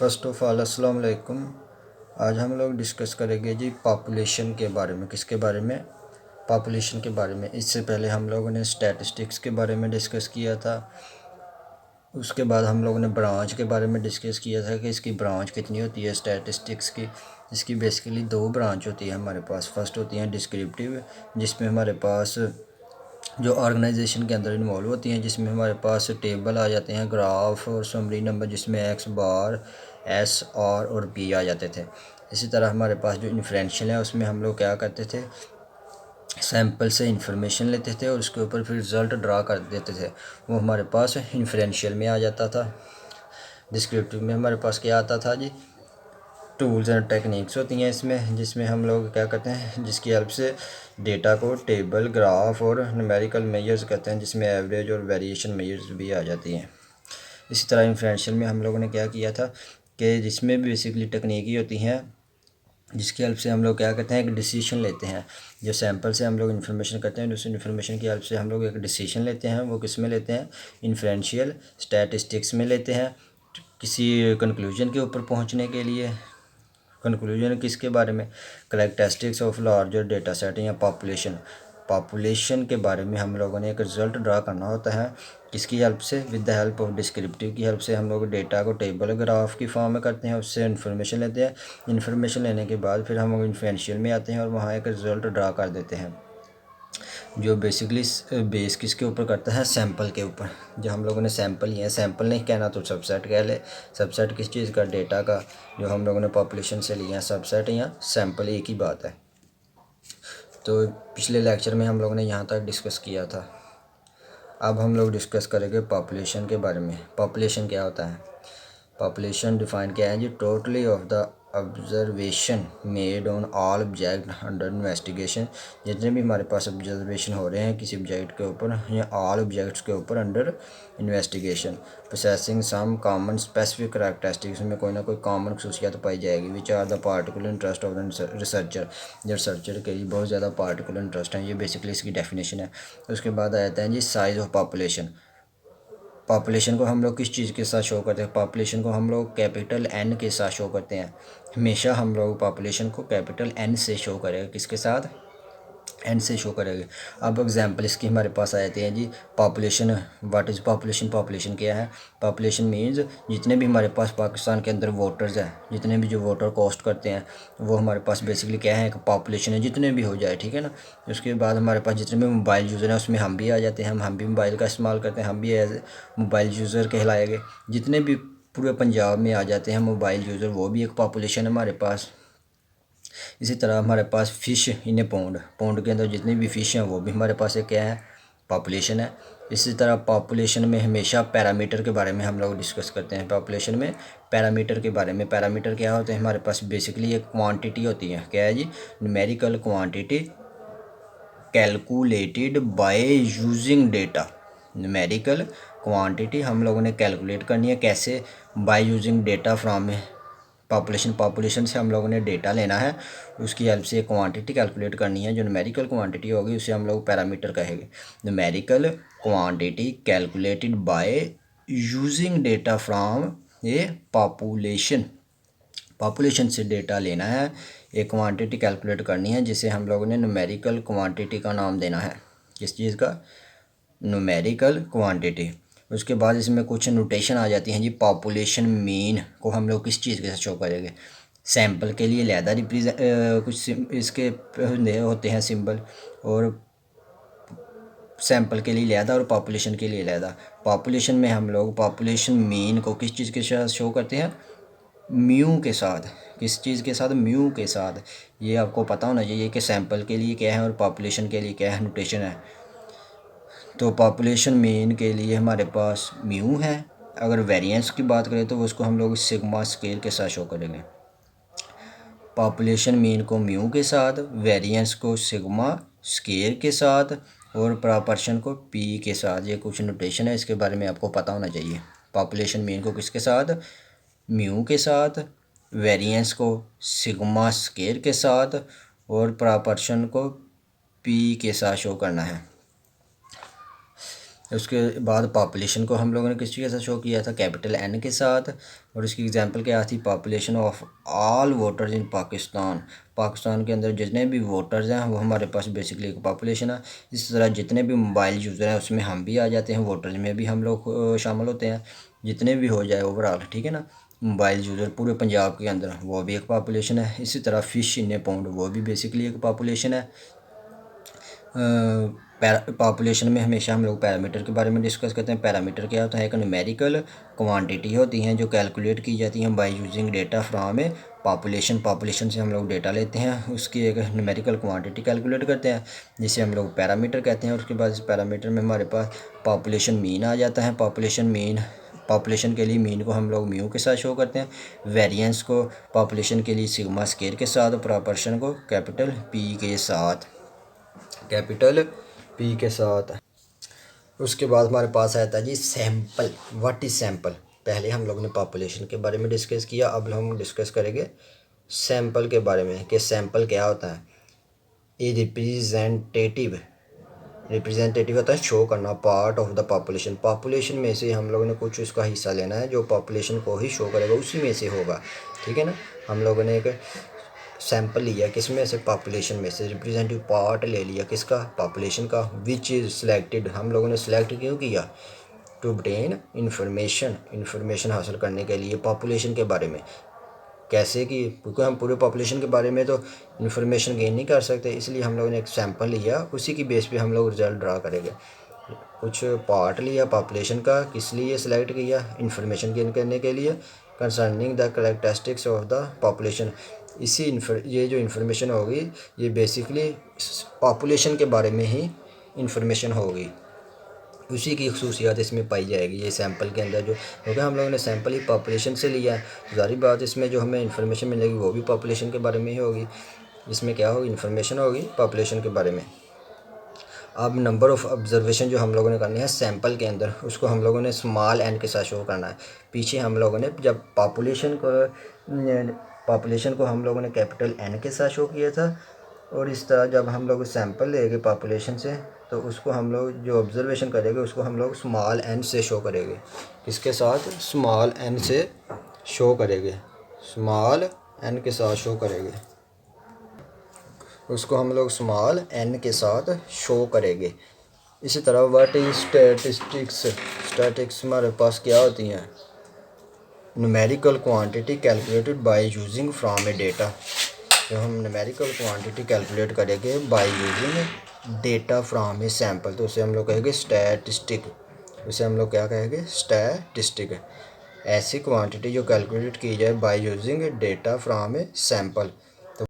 First of all अस्सलाम वालेकुम। आज हम लोग डिस्कस करेंगे जी पॉपुलेशन के बारे में। किसके बारे में? पॉपुलेशन के बारे में। इससे पहले हम लोगों ने स्टैटिस्टिक्स के बारे में डिस्कस किया था। उसके बाद हम लोगों ने ब्रांच के बारे में डिस्कस किया था कि इसकी ब्रांच कितनी होती है स्टैटिस्टिक्स की। इसकी बेसिकली दो ब्रांच होती है हमारे पास। फर्स्ट होती है डिस्क्रिप्टिव, जिसमें हमारे पास जो ऑर्गेनाइजेशन के अंदर इन्वॉल्व होती हैं, जिसमें हमारे पास टेबल आ जाते हैं, ग्राफ और समरी नंबर, जिसमें एक्स बार, एस, आर और बी आ जाते थे। इसी तरह हमारे पास जो इन्फ्रेंशियल है उसमें हम लोग क्या करते थे, सैंपल से इंफॉर्मेशन लेते थे और उसके ऊपर फिर रिज़ल्ट ड्रा कर देते थे। वो हमारे पास इन्फ्रेंशियल में आ जाता था। डिस्क्रिप्टिव में हमारे पास क्या आता था जी, टूल्स एंड टेक्निक्स होती हैं इसमें, जिसमें हम लोग क्या करते हैं, जिसकी हेल्प से डेटा को टेबल, ग्राफ और न्यूमेरिकल मेजर्स करते हैं, जिसमें एवरेज और वेरिएशन मेजर्स भी आ जाती हैं। इसी तरह इन्फ्रेंशियल में हम लोगों ने क्या किया था कि जिसमें बेसिकली टेक्निक होती हैं, जिसकी हेल्प से हम लोग क्या करते हैं, एक डिसीजन लेते हैं। जो सैंपल से हम लोग इन्फॉर्मेशन करते हैं, उस इन्फॉर्मेशन की हेल्प से हम लोग एक डिसीजन लेते हैं। वो किस में लेते हैं? इन्फ्रेंशियल स्टैटिस्टिक्स में लेते हैं, किसी कंक्लूजन के ऊपर पहुंचने के लिए। कंक्लूजन किसके बारे में? Characteristics of larger data set या पॉपुलेशन के बारे में हम लोगों ने एक रिज़ल्ट ड्रा करना होता है। किसकी हेल्प से? With the help of descriptive की हेल्प से हम लोग डेटा को टेबल, ग्राफ की फॉर्म में करते हैं, उससे इन्फॉर्मेशन लेते हैं। इन्फॉर्मेशन लेने के बाद फिर हम लोग इन्फ्रेंशियल में आते हैं और वहाँ एक रिज़ल्ट ड्रा कर देते हैं, जो बेसिकली बेस किसके ऊपर करता है? सैंपल के ऊपर। जो हम लोगों ने सैंपल लिया है, सैंपल नहीं कहना तो सबसेट कह ले। सबसेट किस चीज़ का? डेटा का। जो हम लोगों ने पॉपुलेशन से लिया है, सबसेट या सैंपल एक ही बात है। तो पिछले लेक्चर में हम लोगों ने यहाँ तक डिस्कस किया था। अब हम लोग डिस्कस करेंगे पॉपुलेशन के बारे में। पॉपुलेशन क्या होता है? पॉपुलेशन डिफाइन क्या है जी? Totally of the observation made on all object under investigation. जितने भी हमारे पास ऑब्जर्वेशन हो रहे हैं किसी ऑब्जेक्ट के ऊपर या ऑल ऑब्जेक्ट्स के ऊपर under investigation, processing some common specific characteristics, में कोई ना कोई कॉमन खसूसियात पाई जाएगी, which are the particular interest of the researcher. जो रिसर्चर के लिए बहुत ज़्यादा पार्टिकुलर इंटरेस्ट है, ये बेसिकली इसकी डेफिनेशन है। उसके बाद आ जाता है जी साइज़ ऑफ पॉपुलेशन। पॉपुलेशन को हम लोग किस चीज़ के साथ शो करते हैं? पॉपुलेशन को हम लोग कैपिटल एन के साथ शो करते हैं। हमेशा हम लोग पॉपुलेशन को कैपिटल एन से शो करेंगे। किसके साथ? एन से शो करेंगे। अब एग्जांपल इसकी हमारे पास आ जाते हैं जी। Population, what is population? Population क्या है? पॉपुलेशन मीन्स जितने भी हमारे पास पाकिस्तान के अंदर वोटर्स हैं, जितने भी जो वोटर कास्ट करते हैं, वो हमारे पास बेसिकली क्या है? एक पॉपुलेशन है, जितने भी हो जाए, ठीक है ना। उसके बाद हमारे पास जितने भी मोबाइल यूज़र हैं उसमें हम भी आ जाते हैं। हम भी मोबाइल का इस्तेमाल करते हैं, हम भी एज मोबाइल यूज़र कहलाएंगे। जितने भी पूरे पंजाब में आ जाते हैं मोबाइल यूज़र, वो भी एक पॉपुलेशन है हमारे पास। इसी तरह हमारे पास फ़िश इन ए पौंड, पौंड के अंदर जितनी भी फ़िश हैं वो भी हमारे पास एक क्या है? पॉपुलेशन है। इसी तरह पॉपुलेशन में हमेशा पैरामीटर के बारे में हम लोग डिस्कस करते हैं। पॉपुलेशन में पैरामीटर के बारे में। पैरामीटर क्या होते हैं? हमारे पास बेसिकली एक क्वांटिटी होती है। क्या है जी? Numerical quantity calculated by using data. Numerical quantity हम लोगों ने कैलकुलेट करनी है, कैसे? By using data from population से हम लोगों ने डेटा लेना है, उसकी हेल्प से क्वांटिटी कैलकुलेट करनी है। जो न्यूमेरिकल क्वांटिटी होगी उसे हम लोग पैरामीटर कहेंगे। Numerical quantity calculated by using data from A population. Population से डेटा लेना है, एक क्वांटिटी कैलकुलेट करनी है, जिसे हम लोगों ने न्यूमेरिकल क्वांटिटी का नाम देना है। किस चीज़ का? Numerical quantity. उसके बाद इसमें कुछ नोटेशन आ जाती हैं जी। पॉपुलेशन मीन को हम लोग किस चीज़ के साथ शो करेंगे? सैंपल के लिए लहदा कुछ इसके होते हैं सिंबल, और सैंपल के लिए लहदा और पॉपुलेशन के लिए लहदा। पॉपुलेशन में हम लोग पॉपुलेशन मीन को किस चीज़ के साथ शो करते हैं? म्यू के साथ। किस चीज़ के साथ? म्यू के साथ। ये आपको पता होना चाहिए कि सैंपल के लिए क्या है और पॉपुलेशन के लिए क्या है, नोटेशन है। तो पॉपुलेशन मीन के लिए हमारे पास म्यू है। अगर वेरिएंस की बात करें तो उसको हम लोग सिग्मा स्केल के साथ शो करेंगे। पॉपुलेशन मीन को म्यू के साथ, वेरिएंस को सिग्मा स्केल के साथ और प्रॉपर्शन को पी के साथ। ये कुछ नोटेशन है, इसके बारे में आपको पता होना चाहिए। पॉपुलेशन मीन को किसके साथ? म्यू के साथ, वेरिएंस को सिग्मा स्केल के साथ और प्रॉपर्शन को पी के साथ शो करना है। उसके बाद पॉपुलेशन को हम लोगों ने किस के साथ शो किया था, कैपिटल एन के साथ। और इसकी एग्जांपल क्या थी, पॉपुलेशन ऑफ ऑल वोटर्स इन पाकिस्तान। पाकिस्तान के अंदर जितने भी वोटर्स हैं वो हमारे पास बेसिकली एक पॉपुलेशन है। इस तरह जितने भी मोबाइल यूज़र हैं उसमें हम भी आ जाते हैं, वोटर्स में भी हम लोग शामिल होते हैं, जितने भी हो जाए ओवरऑल, ठीक है ना। मोबाइल यूज़र पूरे पंजाब के अंदर वो भी एक पॉपुलेशन है। इसी तरह फ़िश इन ए पाउंड वो भी बेसिकली एक पॉपुलेशन है। पॉपुलेशन में हमेशा हम लोग पैरामीटर के बारे में डिस्कस करते हैं। पैरामीटर क्या होता है, एक न्यूमेरिकल क्वांटिटी होती हैं जो कैलकुलेट की जाती हैं bye using data from A population. Population से हम लोग डेटा लेते हैं, उसकी एक न्यूमेरिकल क्वांटिटी कैलकुलेट करते हैं जिसे हम लोग पैरामीटर कहते हैं। उसके बाद इस पैरामीटर में हमारे पास पॉपुलेशन मीन आ जाता है। पॉपुलेशन के लिए मीन को हम लोग म्यू के साथ शो करते हैं, वेरिएंस को पॉपुलेशन के लिए सिग्मा स्केयर के साथ, और प्रॉपर्शन को कैपिटल पी के साथ, उसके बाद हमारे पास आता है जी सैंपल। What is sample. पहले हम लोगों ने पॉपुलेशन के बारे में डिस्कस किया, अब हम डिस्कस करेंगे सैंपल के बारे में कि सैंपल क्या होता है। ये रिप्रेजेंटेटिव होता है शो करना, पार्ट ऑफ द पॉपुलेशन में से हम लोगों ने कुछ उसका हिस्सा लेना है जो पॉपुलेशन को ही शो करेगा, उसी में से होगा, ठीक है ना। हम लोगों ने एक सैंपल लिया किसमें से, पॉपुलेशन में से, रिप्रेजेंटेटिव पार्ट ले लिया किसका, पॉपुलेशन का, विच इज़ सिलेक्टेड, हम लोगों ने सिलेक्ट क्यों किया, टू ऑब्टेन इन्फॉर्मेशन हासिल करने के लिए पॉपुलेशन के बारे में। कैसे कि क्योंकि हम पूरे पॉपुलेशन के बारे में तो इन्फॉर्मेशन गेन नहीं कर सकते, इसलिए हम लोगों ने एक सैंपल लिया, उसी की बेस पे हम लोग रिजल्ट ड्रा करेंगे। कुछ पार्ट लिया पॉपुलेशन का, किस लिए सिलेक्ट किया, इन्फॉर्मेशन गेन करने के लिए, concerning the characteristics of the population. ये जो इन्फॉर्मेशन होगी ये बेसिकली पॉपुलेशन के बारे में ही इन्फॉर्मेशन होगी, उसी की खसूसियात इसमें पाई जाएगी ये सैंपल के अंदर। जो क्योंकि हम लोगों ने सैंपल ही पॉपुलेशन से लिया है, ज़ाहिर बात इसमें जो हमें इन्फॉर्मेशन मिलेगी वो भी पॉपुलेशन के बारे में ही होगी। इसमें क्या होगी, इन्फॉर्मेशन होगी पॉपुलेशन के बारे में। अब नंबर ऑफ़ ऑब्जर्वेशन जो हम लोगों ने करनी है सैंपल के अंदर, उसको हम लोगों ने स्मॉल एन के साथ शो करना है। पीछे हम लोगों ने जब पॉपुलेशन को हम लोगों ने कैपिटल एन के साथ शो किया था, और इस तरह जब हम लोग सैंपल लेंगे पॉपुलेशन से तो उसको हम लोग जो ऑब्जर्वेशन करेंगे उसको हम लोग स्मॉल एन से शो करेंगे। किसके साथ, स्मॉल एन से शो करेंगे, स्मॉल एन के साथ शो करेंगे, उसको हम लोग स्मॉल एन के साथ शो करेंगे। इसी तरह व्हाट इज स्टैटिस्टिक्स हमारे पास क्या होती हैं, numerical quantity calculated by using from A data. जो हम न्यूमेरिकल क्वांटिटी कैलकुलेट करेंगे bye using data from a sample तो उसे हम लोग कहेंगे स्टैटिस्टिक। उसे हम लोग क्या कहेंगे, स्टैटिस्टिक। ऐसी क्वांटिटी जो कैलकुलेट की जाए bye using data from a sample,